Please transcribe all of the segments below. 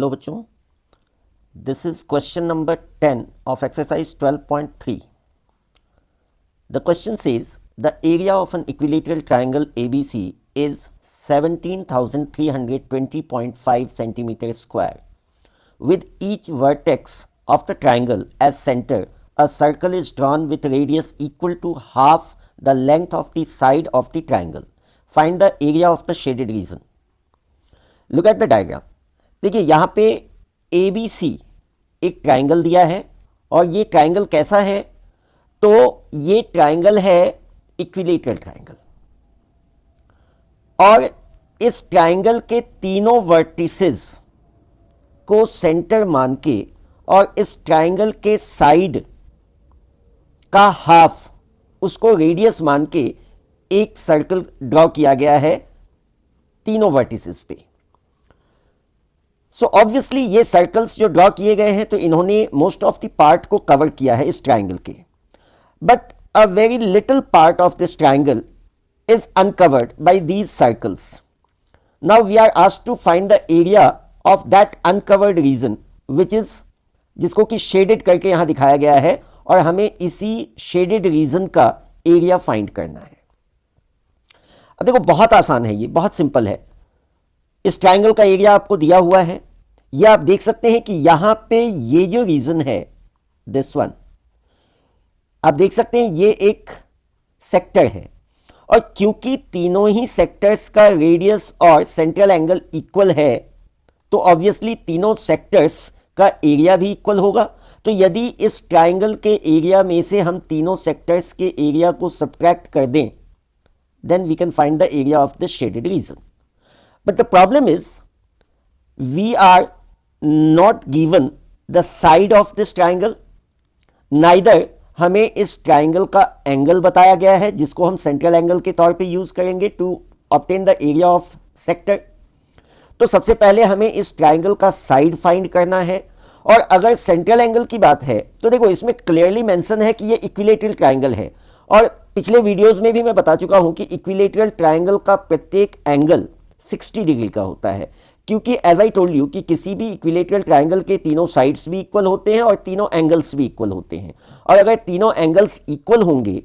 Hello बच्चों, this is question number 10 of exercise 12.3. The question says the area of an equilateral triangle ABC is 17,320.5 centimeter square. With each vertex of the triangle as center, a circle is drawn with radius equal to half the length of the side of the triangle. Find the area of the shaded region. Look at the diagram. देखिए यहाँ पे ABC एक triangle दिया है और ये triangle कैसा है, तो ये ट्राइंगल है इक्विलेटरल ट्राइंगल और इस ट्राइंगल के तीनों वर्टिसेस को सेंटर मान के और इस ट्राइंगल के साइड का हाफ उसको रेडियस मान के एक सर्कल ड्रॉ किया गया है तीनों वर्टिसेस पे. सो ऑब्वियसली ये सर्कल्स जो ड्रॉ किए गए हैं तो इन्होंने मोस्ट ऑफ द पार्ट को कवर किया है इस ट्राइंगल के, but a very little part of this triangle is uncovered by these circles. Now we are asked to find the area of that uncovered region which is, जिसको कि shaded करके यहां दिखाया गया है और हमें इसी शेडेड रीजन का एरिया फाइंड करना है. अब देखो बहुत आसान है, ये बहुत सिंपल है. इस ट्राइंगल का एरिया आपको दिया हुआ है. ये आप देख सकते हैं कि यहां पे ये जो रीजन है दिस वन, आप देख सकते हैं ये एक सेक्टर है और क्योंकि तीनों ही सेक्टर्स का रेडियस और सेंट्रल एंगल इक्वल है तो ऑब्वियसली तीनों सेक्टर्स का एरिया भी इक्वल होगा. तो यदि इस ट्राइंगल के एरिया में से हम तीनों सेक्टर्स के एरिया को सब्ट्रैक्ट कर दें then we can find the area of this shaded region. But the problem is we are not given the side of this triangle, neither हमें इस ट्राइंगल का एंगल बताया गया है जिसको हम सेंट्रल एंगल के तौर पे यूज करेंगे to obtain the area of sector. तो सबसे पहले हमें इस ट्राइंगल का साइड फाइंड करना है और अगर सेंट्रल एंगल की बात है तो देखो इसमें क्लियरली मेंशन है कि ये इक्विलेटरल ट्राइंगल है और पिछले वीडियोस में भी मैं बता चुका हूं कि इक्विलेटरल ट्राइंगल का प्रत्येक एंगल 60 डिग्री का होता है, क्योंकि एज आई टोल्ड यू कि किसी भी इक्विलेटरल ट्राइंगल के तीनों साइड्स भी इक्वल होते हैं और तीनों एंगल्स भी इक्वल होते हैं. और अगर तीनों एंगल्स इक्वल होंगे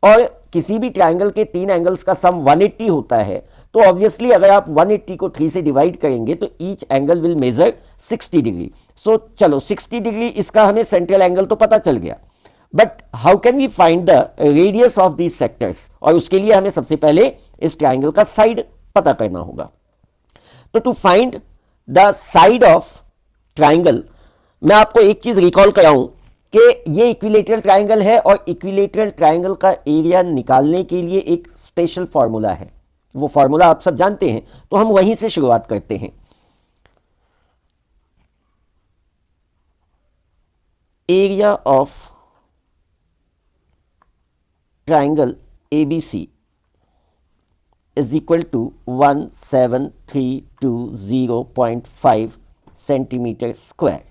और किसी भी ट्राइंगल के तीन एंगल्स का सम 180 होता है तो ऑब्वियसली अगर आप 180 को 3 से डिवाइड करेंगे तो each angle will measure 60 degree. So चलो 60 डिग्री इसका हमें सेंट्रल एंगल तो पता चल गया, but how can we find the radius of these sectors, और उसके लिए हमें सबसे पहले इस ट्राइंगल का साइड पता करना होगा. तो to find the side of triangle मैं आपको एक चीज रिकॉल कराऊं कि ये इक्विलेटरल ट्राइंगल है और इक्विलेटरल ट्राइंगल का एरिया निकालने के लिए एक स्पेशल फॉर्मूला है. वो फॉर्मूला आप सब जानते हैं तो हम वहीं से शुरुआत करते हैं. Area of triangle ABC is equal to 17320.5 centimetre square.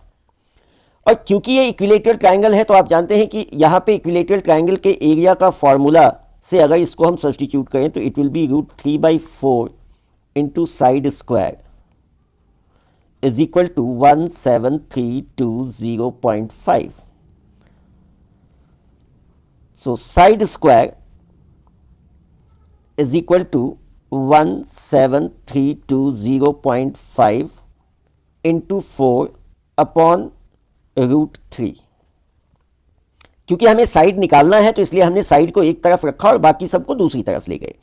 और क्योंकि ये इक्विलेटरल ट्राइंगल है तो आप जानते हैं कि यहाँ पे इक्विलेटरल ट्राइंगल के एरिया का फॉर्मूला से अगर इसको हम सब्स्टिट्यूट करें तो it will be √3/4 into side square is equal to 17320.5. So side square is equal to 17320.5 into 4 upon √3. क्योंकि हमें साइड निकालना है तो इसलिए हमने साइड को एक तरफ रखा और बाकी सबको दूसरी तरफ ले गए.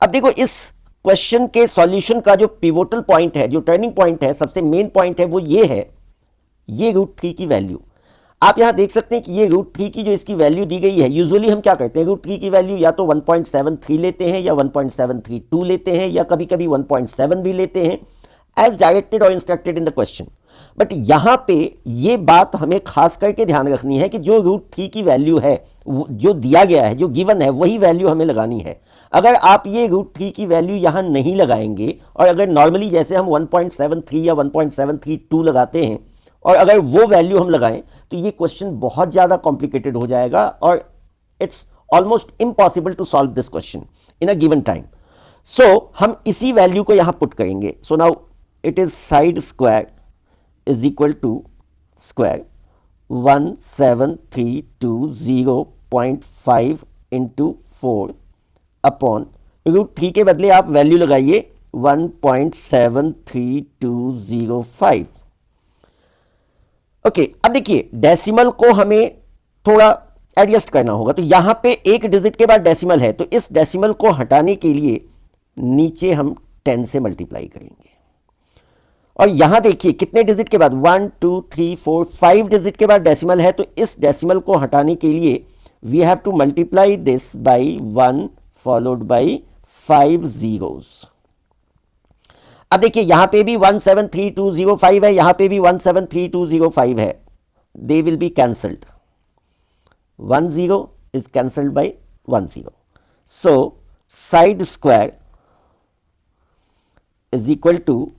अब देखो इस क्वेश्चन के सॉल्यूशन का जो पिवोटल पॉइंट है, जो टर्निंग पॉइंट है, सबसे मेन पॉइंट है वो ये है, ये √3 की वैल्यू. आप यहां देख सकते हैं कि ये √3 की जो इसकी वैल्यू दी गई है, यूजुअली हम क्या करते हैं √3 की वैल्यू या तो 1.73 लेते हैं या 1.732 लेते हैं या कभी कभी 1.7 भी लेते हैं एज डायरेक्टेड और instructed in the question. But यहां पे ये बात हमें खास करके ध्यान रखनी है कि जो √3 की वैल्यू है, जो दिया गया है, जो गिवन है, वही वैल्यू हमें लगानी है. अगर आप ये √3 की वैल्यू यहां नहीं लगाएंगे और अगर नॉर्मली जैसे हम 1.73 या 1.732 लगाते हैं और अगर वो वैल्यू हम लगाएं तो ये क्वेश्चन बहुत ज़्यादा कॉम्प्लिकेटेड हो जाएगा और it's almost impossible to solve this question in a given time. So हम इसी वैल्यू को यहाँ पुट करेंगे. So now it is side square is equal to square 17320.5 into 4 upon √3 के बदले आप वैल्यू लगाइए 1.73205। ओके, अब देखिए डेसिमल को हमें थोड़ा एडजस्ट करना होगा, तो यहां पे एक डिजिट के बाद डेसिमल है, तो इस डेसिमल को हटाने के लिए नीचे हम 10 से मल्टीप्लाई करेंगे। और यहां देखिए कितने डिजिट के बाद 1 2 3 4 5 डिजिट के बाद डेसिमल है, तो इस डेसिमल को हटाने के लिए we have to multiply this by 1 followed by 5 zeros। अब देखिए यहां पे भी 173205 है, यहां पे भी 173205 है, they will be cancelled, 1 0 is cancelled by 1 0, so side square is equal to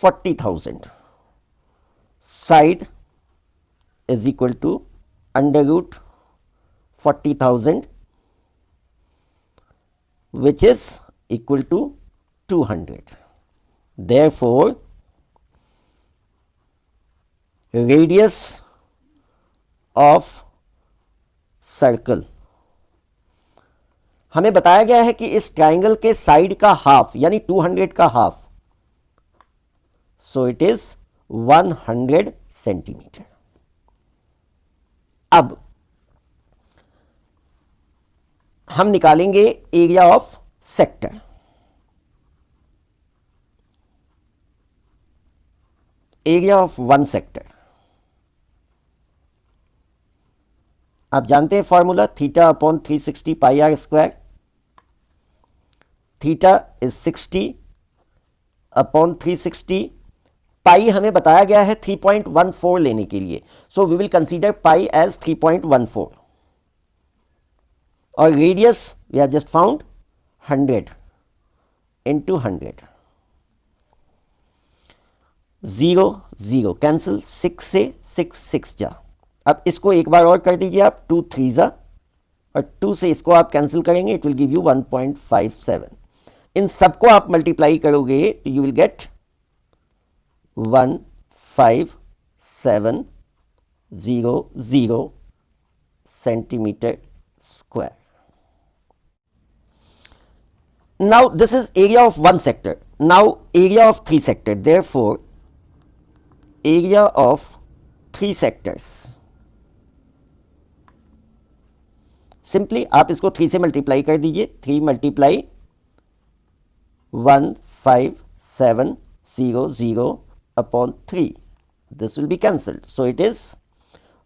40,000, side is equal to under root 40,000, which is equal to 200. Therefore radius of circle, हमें बताया गया है कि इस ट्राइंगल के साइड का हाफ यानी 200 का half, so it is 100 centimetre. अब हम निकालेंगे area of sector. Area of one sector, आप जानते हैं formula theta upon 360 pi r square. Theta is 60 upon 360, pi हमें बताया गया है 3.14 लेने के लिए, so we will consider pi as 3.14 और radius we have just found 100 into 100, 0 0 cancel, 6 से 6 जा। अब इसको एक बार और कर दीजिए आप, 2 3 जा और 2 से इसको आप कैंसिल करेंगे, इट विल गिव यू 1.57। इन सबको आप मल्टीप्लाई करोगे तो you will get 15700 centimetre square. Now this is area of one sector. Now area of 3 sector. Therefore area of 3 sectors, simply आप इसको 3 से मल्टीप्लाई कर दीजिए, 3 multiply 15700 upon 3, this will be cancelled, so it is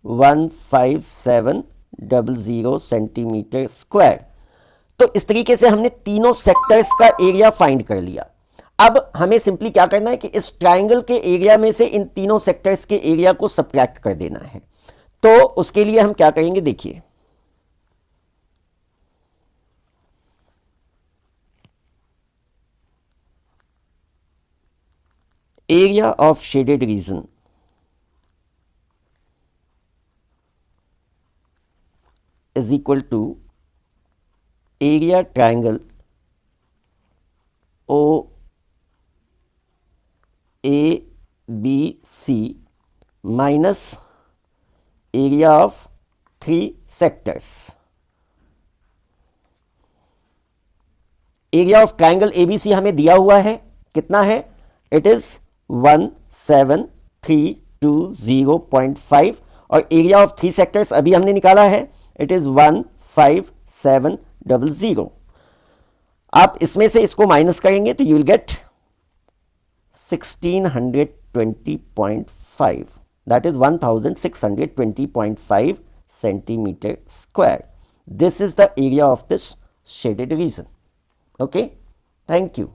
15700 centimetre square. तो इस तरीके से हमने तीनों सेक्टर्स का एरिया फाइंड कर लिया। अब हमें सिंपली क्या करना है कि इस ट्राइंगल के एरिया में से इन तीनों सेक्टर्स के एरिया को सब्ट्रैक्ट कर देना है। तो उसके लिए हम क्या करेंगे, देखिए area of shaded region is equal to area triangle O A B C minus area of 3 sectors. Area of triangle ABC हमें दिया हुआ है, कितना है, इट इज 17320.5 और एरिया ऑफ 3 सेक्टर्स अभी हमने निकाला है, इट इज 15700। आप इसमें से इसको माइनस करेंगे तो you will get 1620.5, that is 1620.5 centimetre square. This is the area of this shaded reason. Okay, thank you.